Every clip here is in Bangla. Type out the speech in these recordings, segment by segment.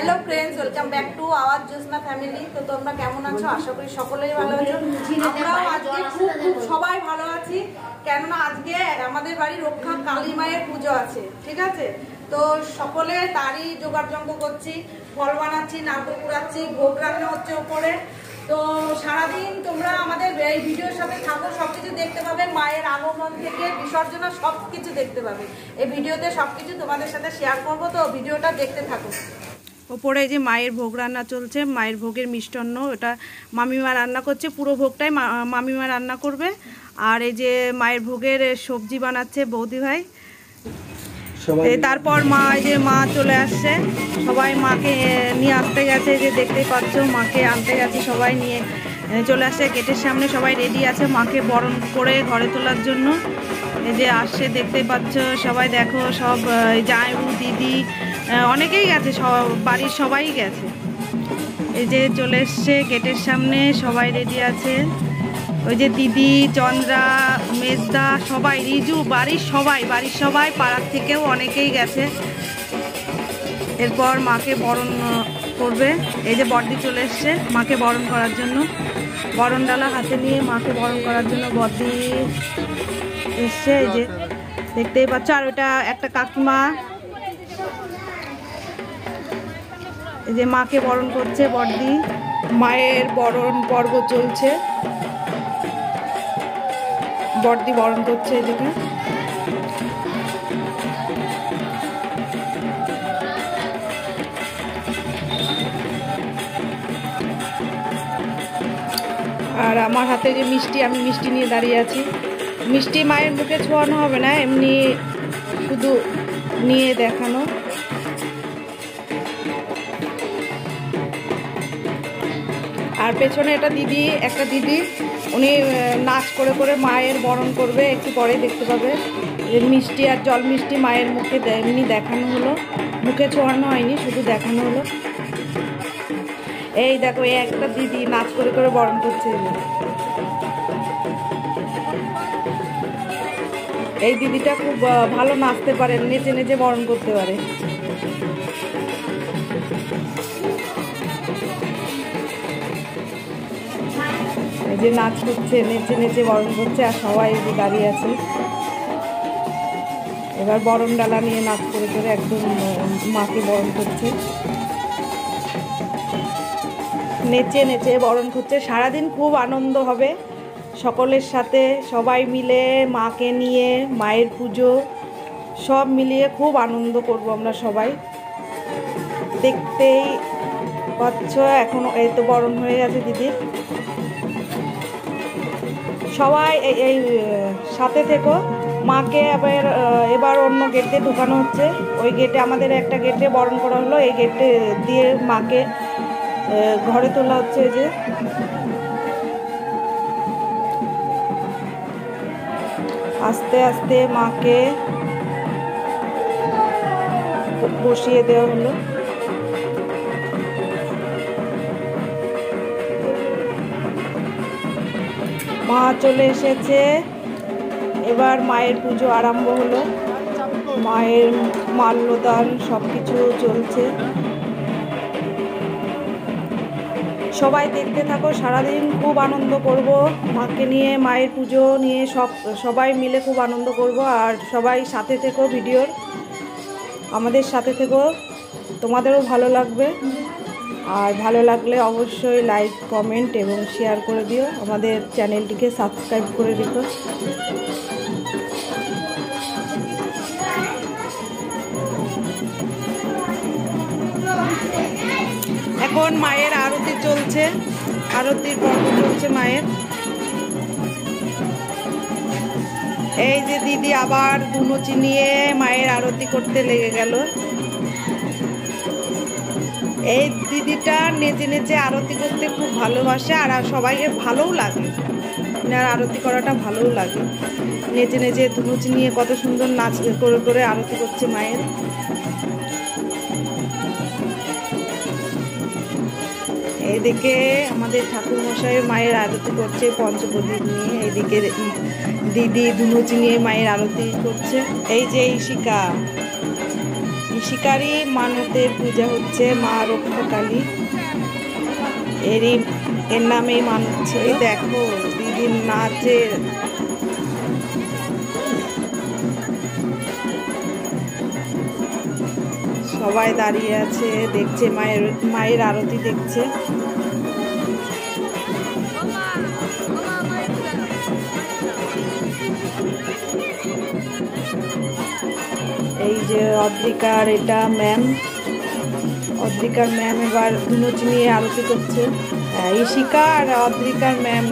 Hello friends welcome back to our Josna family. तो তোমরা কেমন আছো? আশা করি সকলেই ভালো আছো। আমরাও আজকে খুব সবাই ভালো আছি, কেননা আজকে আমাদের বাড়ি রক্ষা কালী মায়ের পুজো আছে, ঠিক আছে? তো সকলে তারই জোগাড়যন্ত্র করছি, ফল বানাচ্ছি, নারকেল কুড়াচ্ছি, ভোগ রান্না হচ্ছে উপরে। তো সারাদিন তোমরা আমাদের এই ভিডিওর সাথে থাকো, সবকিছু দেখতে পাবে, মায়ের আগমন থেকে বিসর্জন সবকিছু দেখতে পাবে। এই ভিডিওতে সবকিছু তোমাদের সাথে শেয়ার করবো, তো ভিডিওটা দেখতে থাকো। ওপরে যে মায়ের ভোগ রান্না চলছে, মায়ের ভোগের মিষ্টান্ন ওটা মামিমা রান্না করছে, পুরো ভোগটাই মামিমা রান্না করবে। আর এই যে মায়ের ভোগের সবজি বানাচ্ছে বৌদি ভাই। তারপর মা চলে আসছে, সবাই মাকে নিয়ে আসতে গেছে, যে দেখতেই পাচ্ছ মাকে আনতে গেছে, সবাই নিয়ে চলে আসছে। গেটের সামনে সবাই রেডি আছে মাকে বরণ করে ঘরে তোলার জন্য। এই যে আসছে দেখতেই পাচ্ছ সবাই, দেখো সব জামাইবু দিদি অনেকেই গেছে, সব বাড়ির সবাই গেছে। এই যে চলে এসছে গেটের সামনে, সবাই রেডি আছে। ওই যে দিদি, চন্দ্রা, মেজদা, সবাই, রিজু, বাড়ির সবাই পাড়ার থেকেও অনেকেই গেছে। এরপর মাকে বরণ করবে। এই যে বড়দি চলে এসছে মাকে বরণ করার জন্য, বরণ ডালা হাতে নিয়ে মাকে বরণ করার জন্য বড়দি এসছে। এই যে দেখতেই পাচ্ছ। আর ওটা একটা কাকিমা, এই যে মাকে বরণ করছে বড়দি। মায়ের বরণ পর্ব চলছে, বড়দি বরণ করছে এদিকে। আর আমার হাতে যে মিষ্টি, আমি মিষ্টি নিয়ে দাঁড়িয়ে আছি। মিষ্টি মায়ের মুখে ছোঁয়ানো হবে না, এমনি শুধু নিয়ে দেখানো। আর পেছনে একটা দিদি, উনি নাচ করে করে মায়ের বরণ করবে, একটু পরে দেখতে পাবে। মিষ্টি আর জল মিষ্টি মায়ের মুখে এমনি দেখানো হলো, মুখে ছোঁয়ানো হয়নি, শুধু দেখানো হলো। এই দেখো, এই একটা দিদি নাচ করে করে বরণ করছে। এই দিদিটা খুব ভালো নাচতে পারে, নেচে নেচে বরণ করতে পারে। এই যে নাচ করছে, নেচে নেচে বরণ করছে, আর সবাই এই যে দাঁড়িয়ে আছে। এবার বরণ ডালা নিয়ে নাচ করে করে একদম মাকে বরণ করছে, নেচে নেচে বরণ করছে। সারাদিন খুব আনন্দ হবে সকলের সাথে, সবাই মিলে মাকে নিয়ে, মায়ের পুজো সব মিলিয়ে খুব আনন্দ করব আমরা সবাই। দেখতেই পাচ্ছ এখন এই তো বরণ হয়ে গেছে দিদির। সবাই এই সাথে থেকো। মাকে এবার অন্য গেটে ঢোকানো হচ্ছে। ওই গেটে, আমাদের একটা গেটে বরণ করা হলো, এই গেটে দিয়ে মাকে ঘরে তোলা হচ্ছে। এই যে আস্তে আস্তে মাকে বসিয়ে দেওয়া হলো। মা চলে এসেছে, এবার মায়ের পুজো আরম্ভ হলো। মায়ের মাল্যদান সব কিছু চলছে, সবাই দেখতে থাকো। সারাদিন খুব আনন্দ করব মাকে নিয়ে, মায়ের পুজো নিয়ে সবাই মিলে খুব আনন্দ করব। আর সবাই সাথে থেকো, ভিডিওর আমাদের সাথে থেকো, তোমাদেরও ভালো লাগবে। আর ভালো লাগলে অবশ্যই লাইক, কমেন্ট এবং শেয়ার করে দিও। আমাদের চ্যানেলটিকে সাবস্ক্রাইব করে রেখো। এখন মায়ের আরতি চলছে, আরতির পর্ব চলছে মায়ের। এই যে দিদি আবার ধুনুচি নিয়ে মায়ের আরতি করতে লেগে গেল। এই দিদিটা নেচে নেচে আরতি করতে খুব ভালোবাসে, আর সবাইকে ভালোও লাগে, আর আরতি করাটা ভালোও লাগে। নেচে নেচে ধুনুচি নিয়ে কত সুন্দর নাচ করে করে আরতি করছে মায়ের। এইদিকে আমাদের ঠাকুরমশাই মায়ের আরতি করছে পঞ্চপ্রদীপ নিয়ে, এইদিকে দিদি ধুনুচি নিয়ে মায়ের আরতি করছে। এই যে ঈশিকা শিকারি মানতের পূজা হচ্ছে, মা রক্ষাকালী এর নামেই মানছে। দেখো দিদির নাচে সবাই দাঁড়িয়ে আছে, দেখছে মায়ের আরতি দেখছে। এই যে অদ্রিকার এটা ম্যাম, অদ্রিকার ম্যাম এবার ধুনুচি নিয়ে আরতি করছে। ঈশিকা আর অদ্রিকার ম্যাম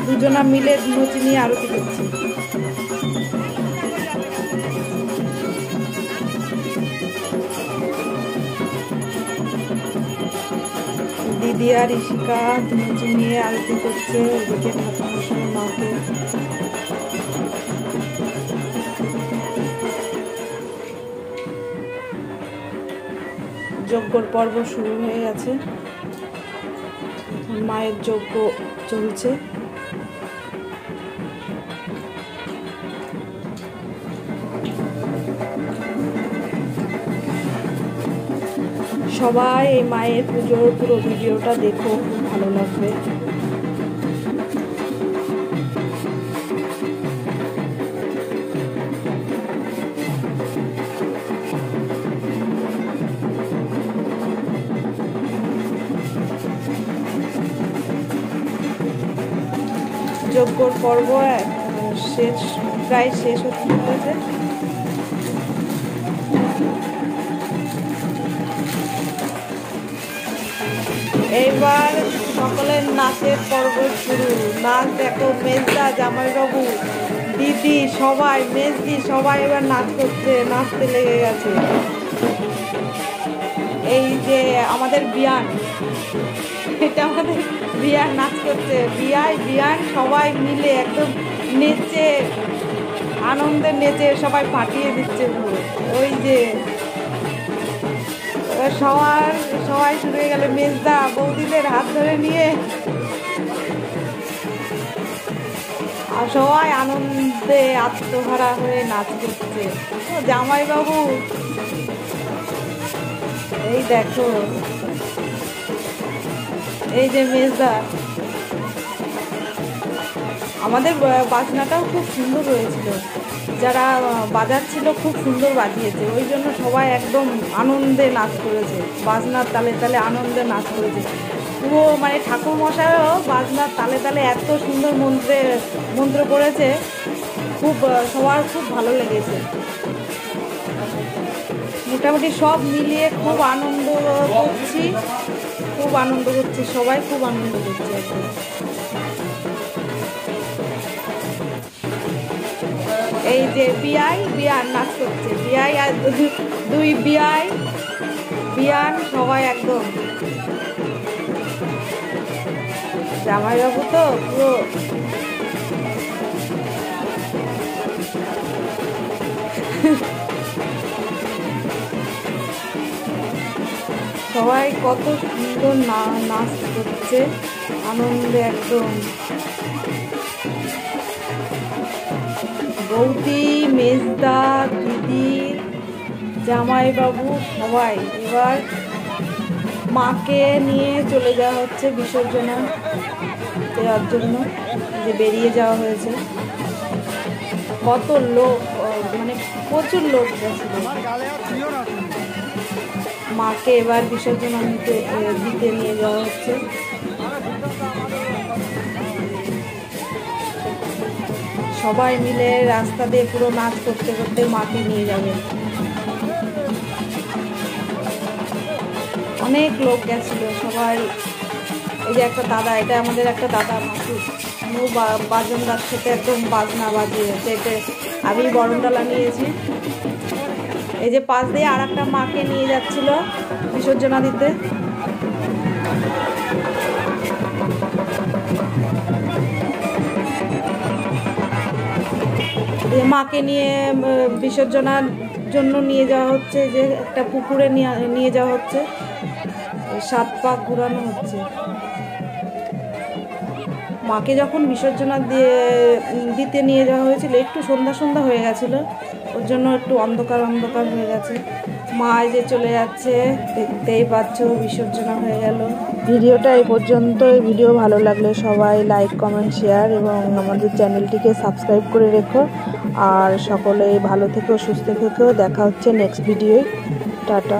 দুজনা মিলে ধুনুচি নিয়ে আরতি করছে। দিদি আর ঈশিকা ধুনুচি নিয়ে আরতি করছে। ওদিকে ঠাকুরমশাই মাকে যজ্ঞর পর্ব শুরু হয়ে গেছে, মায়ের যজ্ঞ চলছে। সবাই এই মায়ের পুজোর পুরো ভিডিওটা দেখো, খুব ভালো লাগবে। যজ্ঞর পর্ব প্রায় শেষ হতে চলেছে। এইবার সকলের নাচের পর্ব শুরু। নাচ দেখো, মেজদা, জামাইবাবু, দিদি সবাই, মেজদি সবাই এবার নাচ করছে, নাচতে লেগে গেছে। এই যে আমাদের বিয়ান, এটা আমাদের বিয়ান নাচ করছে। বিয়ান সবাই মিলে একদম নেচে, আনন্দে নেচে সবাই ফাটিয়ে দিচ্ছে পুরো। ওই যে সবাই শুরু হয়ে গেল, মেজদা বৌদিদের হাত ধরে নিয়ে আর সবাই আনন্দে আত্মহারা হয়ে নাচ করছে। জামাইবাবু এই দেখো, এই যে মেজদা, আমাদের বাজনাটাও খুব সুন্দর হয়েছিল, যারা বাজাচ্ছিল খুব সুন্দর বাজিয়েছে, ওই জন্য সবাই একদম আনন্দে নাচ করেছে, বাজনার তালে তালে আনন্দে নাচ করেছে পুরো। মানে ঠাকুরমশাইও বাজনার তালে তালে এত সুন্দর মন্ত্র করেছে, খুব সবার খুব ভালো লেগেছে। মোটামুটি সব মিলিয়ে খুব আনন্দ করছি, সবাই খুব আনন্দ করছে একদম। এই যে বিয়ান নাচ করছে, বিয়াই আর দুই বিয়ান সবাই একদম। জামাইবাবু তো পুরো সবাই কত সুন্দর নাচ করছে, আনন্দে একদম। বৌদি, মেজদা, দিদি, জামাইবাবু সবাই এবার মাকে নিয়ে চলে যাওয়া হচ্ছে বিসর্জনা দেওয়ার জন্য, যে বেরিয়ে যাওয়া হয়েছে। কত লোক, মানে প্রচুর লোক গেছিল। মাকে এবার বিসর্জনা দিতে নিয়ে যাওয়া হচ্ছে। সবাই মিলে রাস্তা দিয়ে পুরো নাচ করতে করতে মাকে নিয়ে যাবে। অনেক লোক গেছিল সবাই। এই যে একটা দাদা, এটা আমাদের একটা দাদা মাসুদ, বাজনদার সাথে একদম বাজনা বাজিয়েছে। এতে আমি বরণডালা নিয়েছি। এই যে পাশ দিয়ে আর একটা মাকে নিয়ে যাচ্ছিল বিসর্জনা দিতে। মাকে নিয়ে বিসর্জনার জন্য নিয়ে যাওয়া হচ্ছে, যে একটা পুকুরে নিয়ে যাওয়া হচ্ছে, 7 পাক ঘোরানো হচ্ছে। মাকে যখন বিসর্জনা দিতে নিয়ে যাওয়া হয়েছিল, একটু সন্ধ্যা হয়ে গেছিলো, ওর জন্য একটু অন্ধকার হয়ে গেছে। মা যে চলে যাচ্ছে, দেখতেই পাচ্ছ বিসর্জন হয়ে গেল। ভিডিওটা এই পর্যন্ত। ভিডিও ভালো লাগলে সবাই লাইক, কমেন্ট, শেয়ার এবং আমাদের চ্যানেলটিকে সাবস্ক্রাইব করে রেখো। আর সকলেই ভালো থেকো, সুস্থ থেকো। দেখা হচ্ছে নেক্সট ভিডিওয়। টাটা।